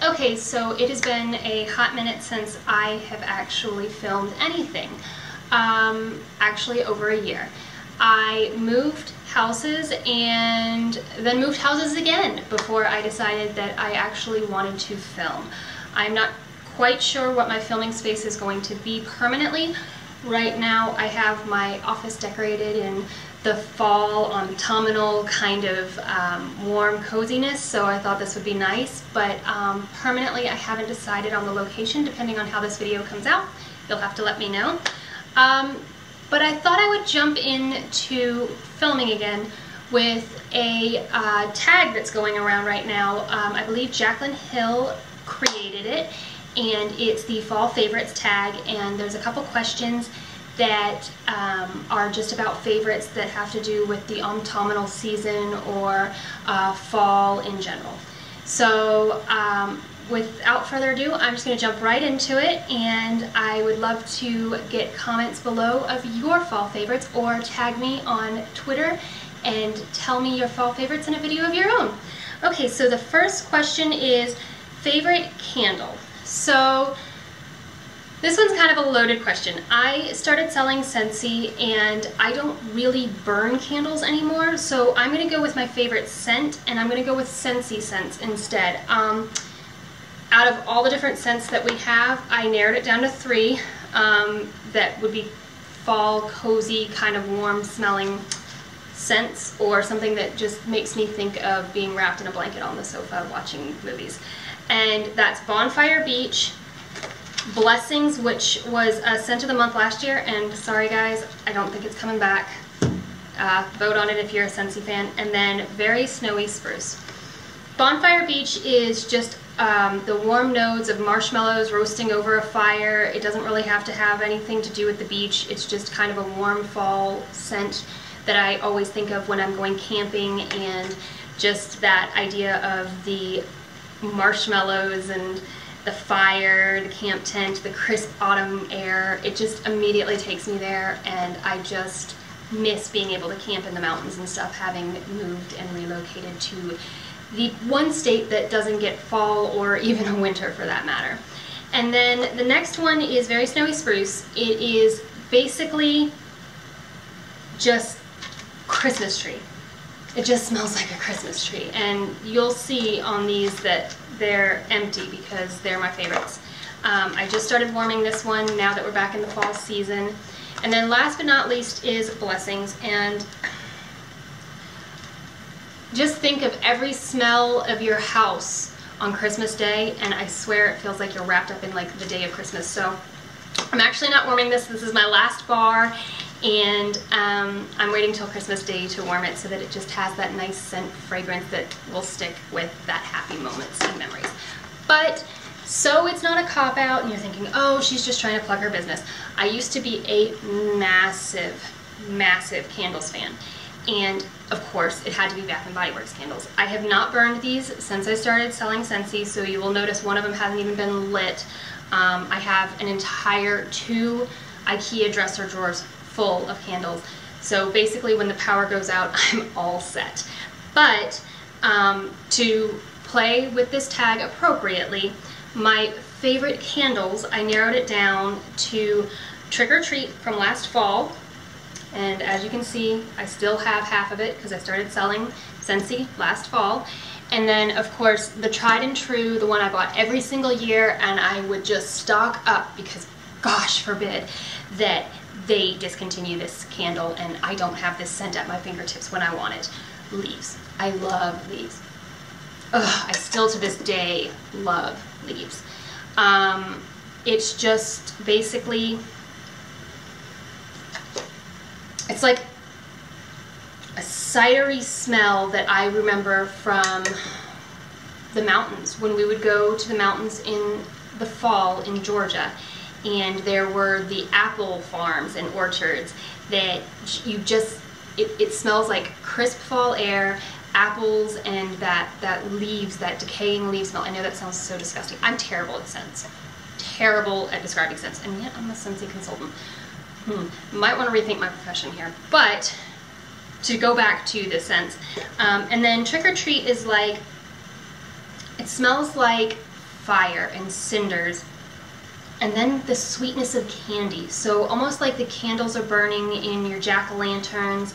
Okay, so it has been a hot minute since I have actually filmed anything. Actually over a year. I moved houses and then moved houses again before I decided that I actually wanted to film. I'm not quite sure what my filming space is going to be permanently. Right now I have my office decorated in the fall autumnal kind of warm coziness, so I thought this would be nice, but permanently I haven't decided on the location. Depending on how this video comes out, you'll have to let me know. But I thought I would jump into filming again with a tag that's going around right now. I believe Jaclyn Hill created it, and it's the Fall Favorites tag, and there's a couple questions that are just about favorites that have to do with the autumnal season or fall in general. So without further ado, I'm just going to jump right into it, and I would love to get comments below of your fall favorites, or tag me on Twitter and tell me your fall favorites in a video of your own. Okay, so the first question is favorite candle. So this one's kind of a loaded question. I started selling Scentsy and I don't really burn candles anymore, so I'm going to go with my favorite scent, and I'm going to go with Scentsy scents instead. Out of all the different scents that we have, I narrowed it down to 3 that would be fall, cozy, kind of warm smelling scents, or something that just makes me think of being wrapped in a blanket on the sofa watching movies. And that's Bonfire Beach, Blessings, which was a scent of the month last year, and sorry guys, I don't think it's coming back. Vote on it if you're a Scentsy fan. And then Very Snowy Spruce. Bonfire Beach is just the warm notes of marshmallows roasting over a fire. It doesn't really have to have anything to do with the beach. It's just kind of a warm fall scent that I always think of when I'm going camping, and just that idea of the marshmallows and the fire, the camp tent, the crisp autumn air. It just immediately takes me there, and I just miss being able to camp in the mountains and stuff, having moved and relocated to the one state that doesn't get fall or even a winter for that matter. And then the next one is Very Snowy Spruce. It is basically just Christmas tree. It just smells like a Christmas tree, and you'll see on these that they're empty because they're my favorites. I just started warming this one now that we're back in the fall season. And then last but not least is Blessings, and just think of every smell of your house on Christmas Day, and I swear it feels like you're wrapped up in like the day of Christmas. So I'm actually not warming this. This is my last bar, and I'm waiting till Christmas Day to warm it so that it just has that nice scent fragrance that will stick with that happy moments and memories. But so it's not a cop-out and you're thinking, oh, she's just trying to plug her business. I used to be a massive candles fan, and of course it had to be Bath & Body Works candles. I have not burned these since I started selling Scentsy, so you will notice one of them hasn't even been lit. I have an entire 2 IKEA dresser drawers full of candles, so basically when the power goes out, I'm all set. But to play with this tag appropriately, my favorite candles, I narrowed it down to Trick or Treat from last fall, and as you can see, I still have half of it because I started selling Scentsy last fall. And then of course the tried and true, the one I bought every single year and I would just stock up because gosh forbid that they discontinue this candle and I don't have this scent at my fingertips when I want it. Leaves. I love leaves. Ugh, I still to this day love leaves. It's just basically, it's like a cidery smell that I remember from the mountains, when we would go to the mountains in the fall in Georgia, and there were the apple farms and orchards that you just, it smells like crisp fall air, apples, and that leaves, that decaying leaf smell. I know that sounds so disgusting. I'm terrible at scents. Terrible at describing scents, and yet I'm a Scentsy consultant. Might want to rethink my profession here. But to go back to the scents, and then Trick or Treat is like, it smells like fire and cinders, and then the sweetness of candy. So almost like the candles are burning in your jack-o'-lanterns,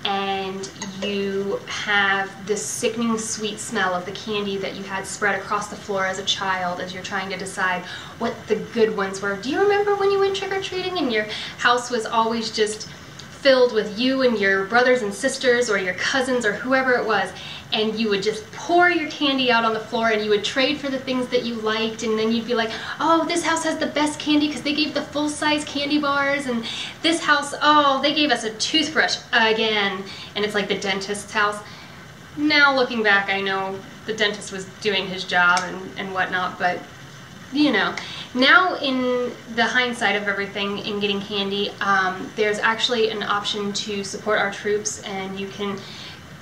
and you have this sickening sweet smell of the candy that you had spread across the floor as a child as you're trying to decide what the good ones were. Do you remember when you went trick-or-treating and your house was always just filled with you and your brothers and sisters or your cousins or whoever it was, and you would just pour your candy out on the floor and you would trade for the things that you liked, and then you'd be like, oh, this house has the best candy because they gave the full-size candy bars, and this house, oh, they gave us a toothbrush again, and it's like the dentist's house. Now looking back, I know the dentist was doing his job and whatnot, but you know, now in the hindsight of everything in getting candy, there's actually an option to support our troops, and you can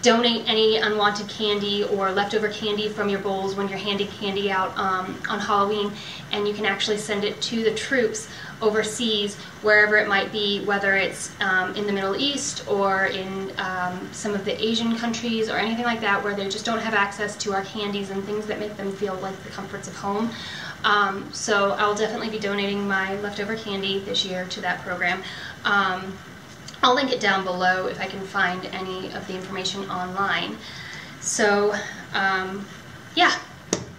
donate any unwanted candy or leftover candy from your bowls when you're handing candy out on Halloween, and you can actually send it to the troops overseas, wherever it might be, whether it's in the Middle East or in some of the Asian countries or anything like that, where they just don't have access to our candies and things that make them feel like the comforts of home. So I'll definitely be donating my leftover candy this year to that program. I'll link it down below if I can find any of the information online. So yeah,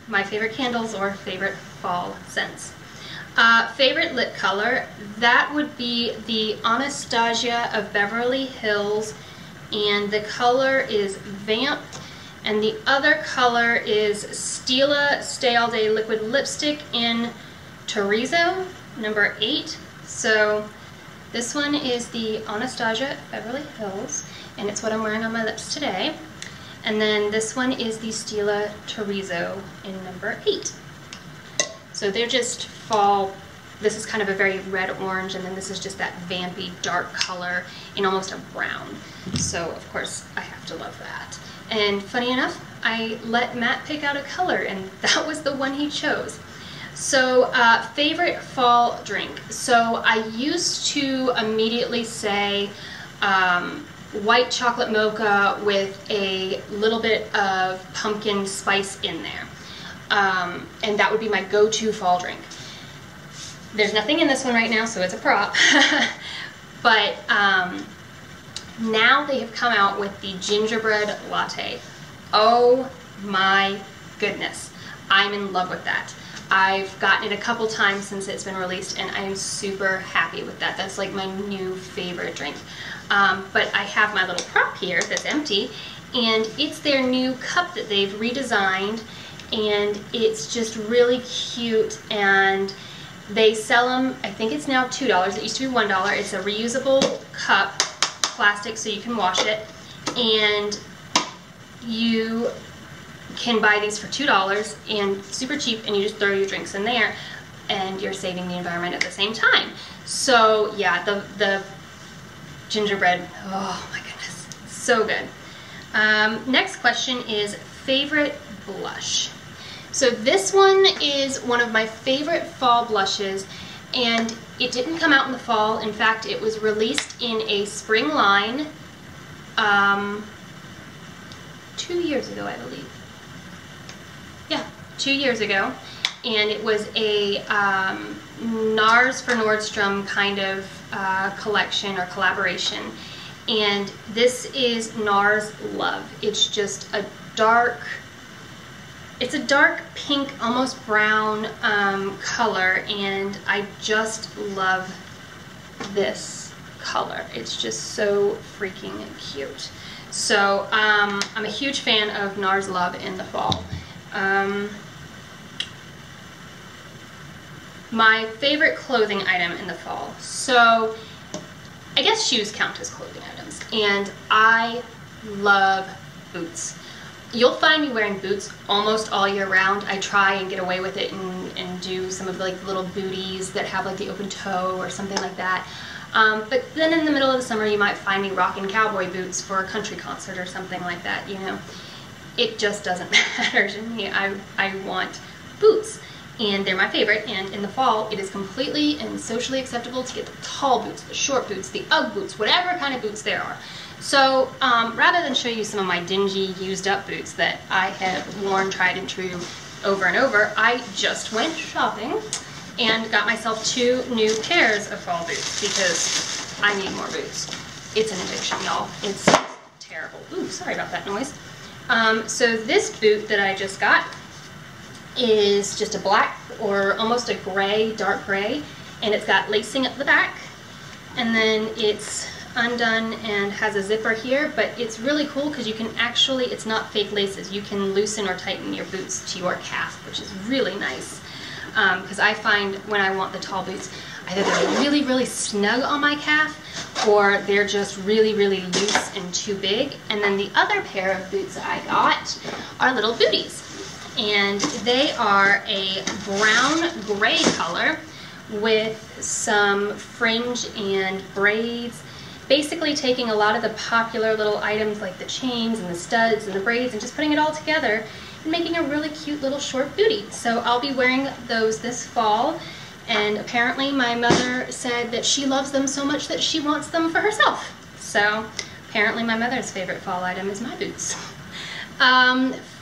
my favorite candles or favorite fall scents. Favorite lip color, that would be the Anastasia of Beverly Hills, and the color is Vamp, and the other color is Stila Stay All Day Liquid Lipstick in Chorizo, number 8. So this one is the Anastasia Beverly Hills, and it's what I'm wearing on my lips today. And then this one is the Stila Chorizo in number 8. So they're just fall. This is kind of a very red-orange, and then this is just that vampy dark color in almost a brown. So of course I have to love that. And funny enough, I let Matt pick out a color, and that was the one he chose. So favorite fall drink. So I used to immediately say white chocolate mocha with a little bit of pumpkin spice in there. And that would be my go-to fall drink. There's nothing in this one right now, so it's a prop. But now they have come out with the gingerbread latte. Oh my goodness. I'm in love with that. I've gotten it a couple times since it's been released, and I am super happy with that. That's like my new favorite drink. But I have my little prop here that's empty, and it's their new cup that they've redesigned, and it's just really cute, and they sell them, I think it's now $2. It used to be $1. It's a reusable cup, plastic, so you can wash it, and you can buy these for $2 and super cheap, and you just throw your drinks in there and you're saving the environment at the same time. So yeah, the gingerbread, oh my goodness, so good. Next question is favorite blush. So this one is one of my favorite fall blushes, and it didn't come out in the fall. In fact, it was released in a spring line 2 years ago, I believe. Yeah, 2 years ago, and it was a NARS for Nordstrom kind of collection or collaboration, and this is NARS Love. It's just a dark, it's a dark pink, almost brown color, and I just love this color. It's just so freaking cute. So I'm a huge fan of NARS Love in the fall. My favorite clothing item in the fall. So I guess shoes count as clothing items, and I love boots. You'll find me wearing boots almost all year round. I try and get away with it and do some of the like little booties that have like the open toe or something like that. But then in the middle of the summer you might find me rocking cowboy boots for a country concert or something like that, you know. It just doesn't matter to me. I want boots, and they're my favorite, and in the fall it is completely and socially acceptable to get the tall boots, the short boots, the Ugg boots, whatever kind of boots there are. So rather than show you some of my dingy used up boots that I have worn tried and true over and over, I just went shopping and got myself 2 new pairs of fall boots because I need more boots. It's an addiction, y'all. It's terrible. Ooh, sorry about that noise. So this boot that I just got is just a black or almost a gray, dark gray, and it's got lacing up the back, and then it's undone and has a zipper here, but it's really cool because you can actually, it's not fake laces, you can loosen or tighten your boots to your calf, which is really nice, because I find when I want the tall boots, either they're really, really snug on my calf, or they're just really, really loose and too big. And then the other pair of boots I got are little booties. And they are a brown-gray color with some fringe and braids, basically taking a lot of the popular little items like the chains and the studs and the braids and just putting it all together and making a really cute little short bootie. So I'll be wearing those this fall. And apparently my mother said that she loves them so much that she wants them for herself. So apparently my mother's favorite fall item is my boots.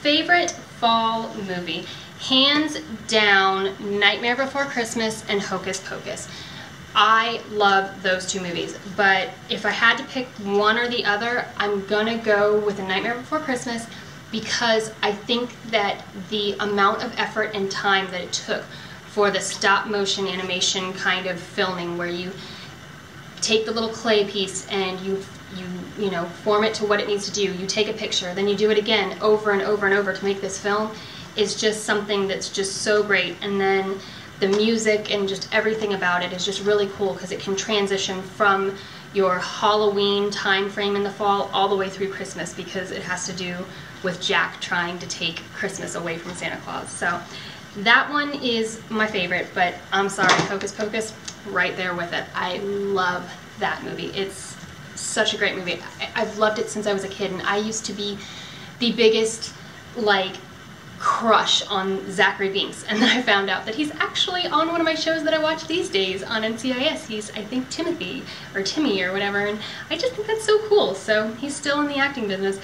Favorite fall movie? Hands down, Nightmare Before Christmas and Hocus Pocus. I love those 2 movies, but if I had to pick one or the other, I'm gonna go with A Nightmare Before Christmas because I think that the amount of effort and time that it took for the stop motion animation kind of filming where you take the little clay piece and you know, form it to what it needs to do. You take a picture, then you do it again over and over and over to make this film is just something that's just so great. And then the music and just everything about it is just really cool because it can transition from your Halloween time frame in the fall all the way through Christmas because it has to do with Jack trying to take Christmas away from Santa Claus. So that one is my favorite, but I'm sorry, Hocus Pocus, right there with it. I love that movie. It's such a great movie. I've loved it since I was a kid, and I used to be the biggest, like, crush on Zachary Binks, and then I found out that he's actually on one of my shows that I watch these days on NCIS. He's, I think, Timothy, or Timmy, or whatever, and I just think that's so cool. So he's still in the acting business.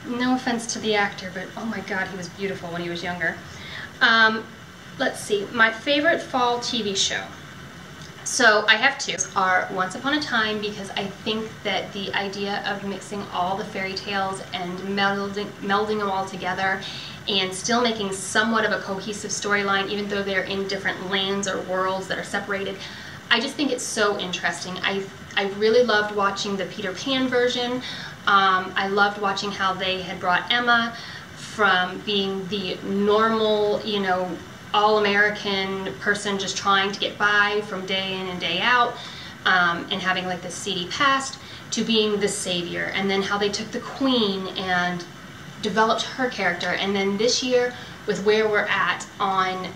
No offense to the actor, but oh my god, he was beautiful when he was younger. Let's see, my favorite fall TV show. So I have 2. Are Once Upon a Time, because I think that the idea of mixing all the fairy tales and melding them all together and still making somewhat of a cohesive storyline, even though they're in different lands or worlds that are separated, I just think it's so interesting. I really loved watching the Peter Pan version. I loved watching how they had brought Emma from being the normal, you know, all-American person just trying to get by from day in and day out, and having like this seedy past, to being the savior, and then how they took the queen and developed her character. And then this year, with where we're at on,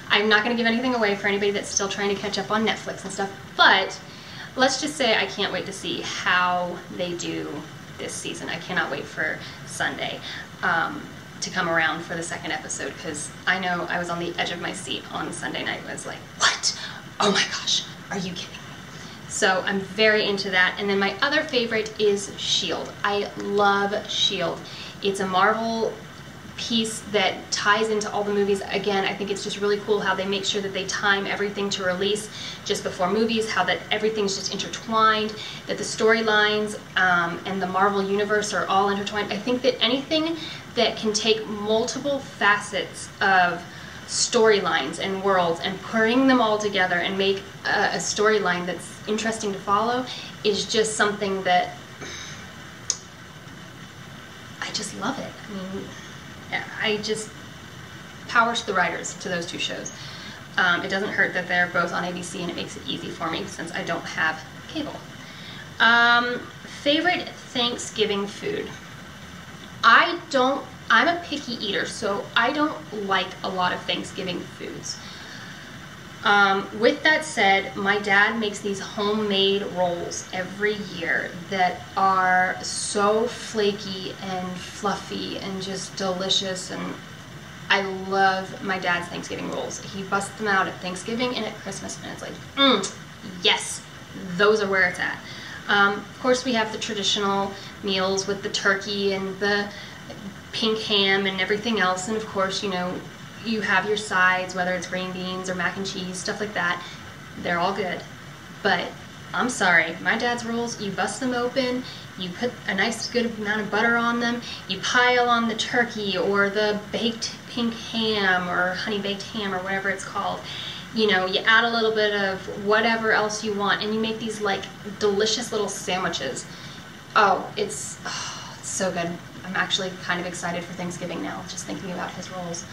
I'm not going to give anything away for anybody that's still trying to catch up on Netflix and stuff, but let's just say I can't wait to see how they do this season. I cannot wait for Sunday to come around for the 2nd episode, because I know I was on the edge of my seat on Sunday night. I was like, what? Oh my gosh, are you kidding me? So I'm very into that. And then my other favorite is S.H.I.E.L.D. I love S.H.I.E.L.D. It's a Marvel piece that ties into all the movies. Again, I think it's just really cool how they make sure that they time everything to release just before movies, how that everything's just intertwined, that the storylines and the Marvel universe are all intertwined. I think that anything that can take multiple facets of storylines and worlds and bring them all together and make a storyline that's interesting to follow is just something that I just love it. I mean, I just, power to the writers to those 2 shows. It doesn't hurt that they're both on ABC, and it makes it easy for me since I don't have cable. Favorite Thanksgiving food? I'm a picky eater, so I don't like a lot of Thanksgiving foods. With that said, my dad makes these homemade rolls every year that are so flaky and fluffy and just delicious, and I love my dad's Thanksgiving rolls. He busts them out at Thanksgiving and at Christmas, and it's like, yes, those are where it's at. Of course, we have the traditional meals with the turkey and the pink ham and everything else, and of course, you know, you have your sides, whether it's green beans or mac and cheese, stuff like that. They're all good. But I'm sorry, my dad's rolls, you bust them open, you put a nice good amount of butter on them, you pile on the turkey or the baked pink ham or honey baked ham or whatever it's called. You know, you add a little bit of whatever else you want, and you make these like delicious little sandwiches. Oh, it's so good. I'm actually kind of excited for Thanksgiving now, just thinking about his rolls.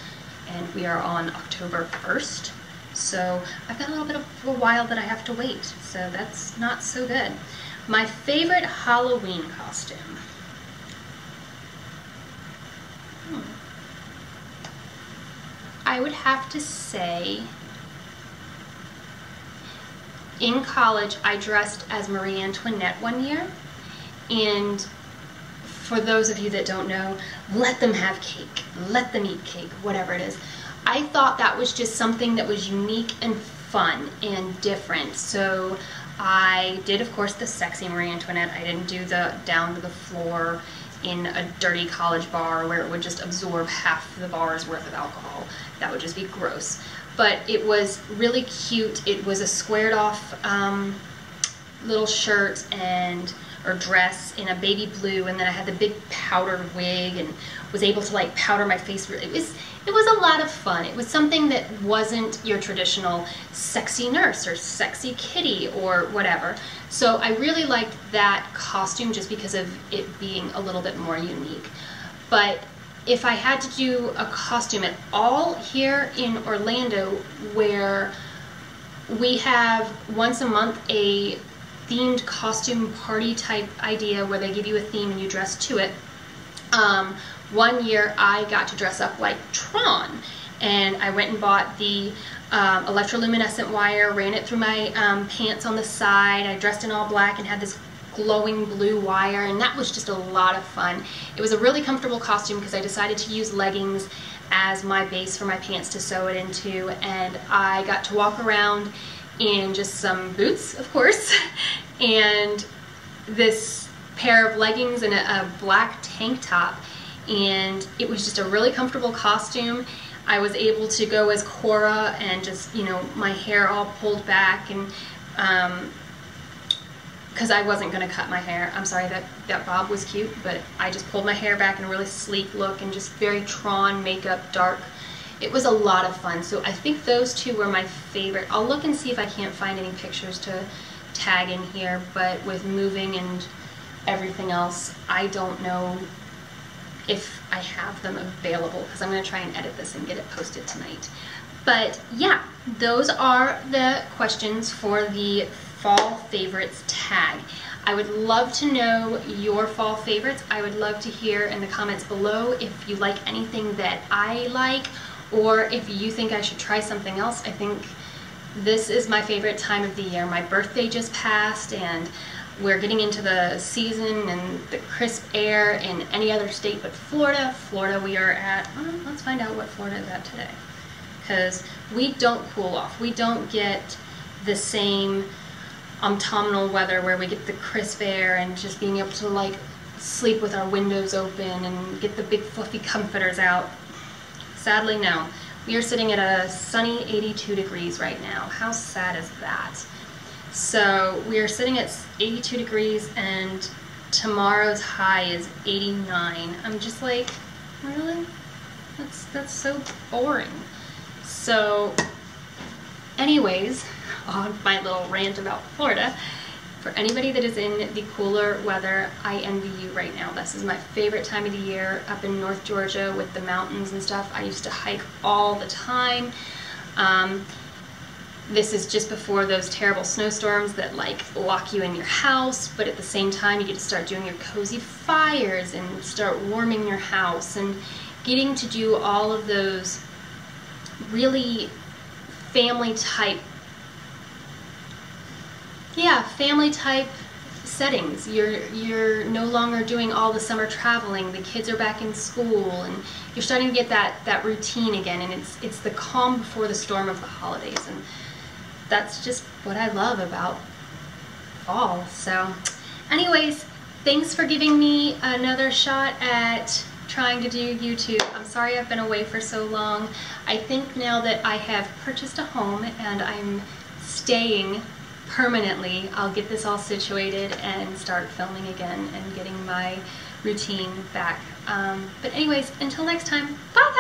And we are on October 1st, so I've got a little bit of a while that I have to wait, so that's not so good. My favorite Halloween costume. I would have to say, in college I dressed as Marie Antoinette one year, and for those of you that don't know, let them have cake, let them eat cake, whatever it is. I thought that was just something that was unique and fun and different. So I did, of course, the sexy Marie Antoinette. I didn't do the down to the floor in a dirty college bar where it would just absorb half the bar's worth of alcohol. That would just be gross. But it was really cute. It was a squared off little shirt and or dress in a baby blue, and then I had the big powdered wig and was able to like powder my face. It was a lot of fun. It was something that wasn't your traditional sexy nurse or sexy kitty or whatever. So I really liked that costume just because of it being a little bit more unique. But if I had to do a costume at all here in Orlando, where we have once a month a themed costume party type idea where they give you a theme and you dress to it. One year I got to dress up like Tron, and I went and bought the electroluminescent wire, ran it through my pants on the side. I dressed in all black and had this glowing blue wire, and that was just a lot of fun. It was a really comfortable costume because I decided to use leggings as my base for my pants to sew it into, and I got to walk around in just some boots, of course, and this pair of leggings and a black tank top, and it was just a really comfortable costume. I was able to go as Cora and just, you know, my hair all pulled back, and because I wasn't going to cut my hair. I'm sorry, that bob was cute, but I just pulled my hair back in a really sleek look and just very Tron makeup, dark. It was a lot of fun. So I think those two were my favorite. I'll look and see if I can't find any pictures to tag in here, but with moving and everything else, I don't know if I have them available because I'm going to try and edit this and get it posted tonight. But yeah, those are the questions for the fall favorites tag. I would love to know your fall favorites. I would love to hear in the comments below if you like anything that I like, or if you think I should try something else. I think this is my favorite time of the year. My birthday just passed, and we're getting into the season and the crisp air in any other state but Florida. Florida, we are at, let's find out what Florida is at today, because we don't cool off. We don't get the same autumnal weather where we get the crisp air and just being able to like sleep with our windows open and get the big fluffy comforters out. Sadly, no. We are sitting at a sunny 82 degrees right now. How sad is that? So we are sitting at 82 degrees and tomorrow's high is 89. I'm just like, really? That's so boring. So anyways, on my little rant about Florida, for anybody that is in the cooler weather, I envy you right now. This is my favorite time of the year up in North Georgia with the mountains and stuff. I used to hike all the time. This is just before those terrible snowstorms that like lock you in your house, but at the same time you get to start doing your cozy fires and start warming your house and getting to do all of those really family type settings. You're no longer doing all the summer traveling. The kids are back in school, and you're starting to get that routine again. And it's the calm before the storm of the holidays, and that's just what I love about fall. So, anyways, thanks for giving me another shot at trying to do YouTube. I'm sorry I've been away for so long. I think now that I have purchased a home and I'm staying permanently, I'll get this all situated and start filming again and getting my routine back. But anyways, until next time, bye!